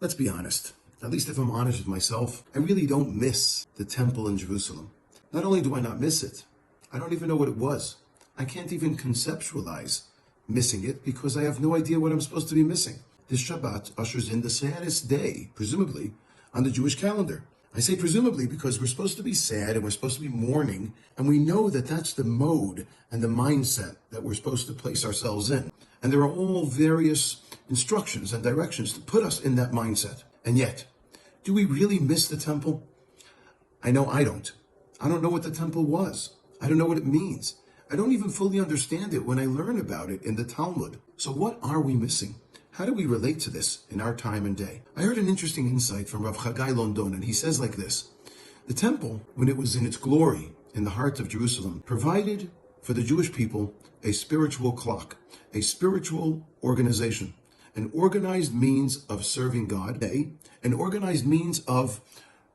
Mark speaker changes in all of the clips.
Speaker 1: Let's be honest. At least if I'm honest with myself, I really don't miss the temple in Jerusalem. Not only do I not miss it, I don't even know what it was. I can't even conceptualize missing it because I have no idea what I'm supposed to be missing. This Shabbat ushers in the saddest day, presumably, on the Jewish calendar. I say presumably because we're supposed to be sad and we're supposed to be mourning, and we know that that's the mode and the mindset that we're supposed to place ourselves in. And there are all various instructions and directions to put us in that mindset. And yet, do we really miss the temple? I know I don't. I don't know what the temple was. I don't know what it means. I don't even fully understand it when I learn about it in the Talmud. So what are we missing? How do we relate to this in our time and day? I heard an interesting insight from Rav Chagai London, and he says like this: the temple, when it was in its glory in the heart of Jerusalem, provided for the Jewish people a spiritual clock, a spiritual organization, an organized means of serving God, an organized means of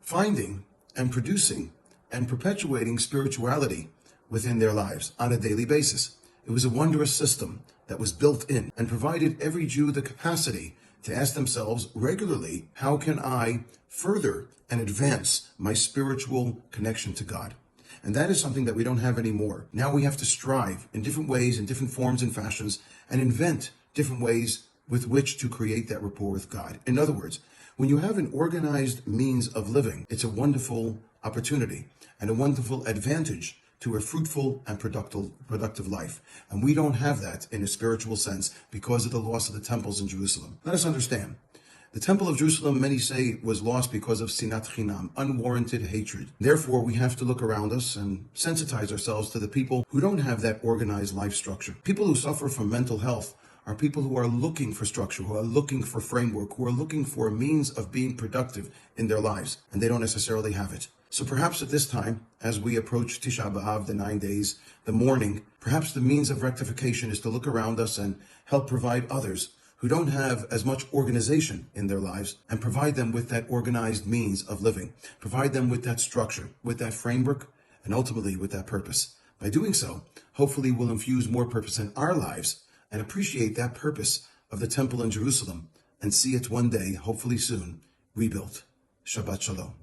Speaker 1: finding and producing and perpetuating spirituality within their lives on a daily basis. It was a wondrous system that was built in and provided every Jew the capacity to ask themselves regularly, how can I further and advance my spiritual connection to God? And that is something that we don't have anymore. Now we have to strive in different ways, in different forms and fashions, and invent different ways with which to create that rapport with God. In other words, when you have an organized means of living, it's a wonderful opportunity and a wonderful advantage to a fruitful and productive life. And we don't have that in a spiritual sense because of the loss of the temples in Jerusalem. Let us understand. The temple of Jerusalem, many say, was lost because of sinat chinam, unwarranted hatred. Therefore, we have to look around us and sensitize ourselves to the people who don't have that organized life structure. People who suffer from mental health are people who are looking for structure, who are looking for framework, who are looking for a means of being productive in their lives, and they don't necessarily have it. So perhaps at this time, as we approach Tisha B'Av, the 9 days, the mourning, perhaps the means of rectification is to look around us and help provide others who don't have as much organization in their lives, and provide them with that organized means of living, provide them with that structure, with that framework, and ultimately with that purpose. By doing so, hopefully we'll infuse more purpose in our lives and appreciate that purpose of the temple in Jerusalem and see it one day, hopefully soon, rebuilt. Shabbat Shalom.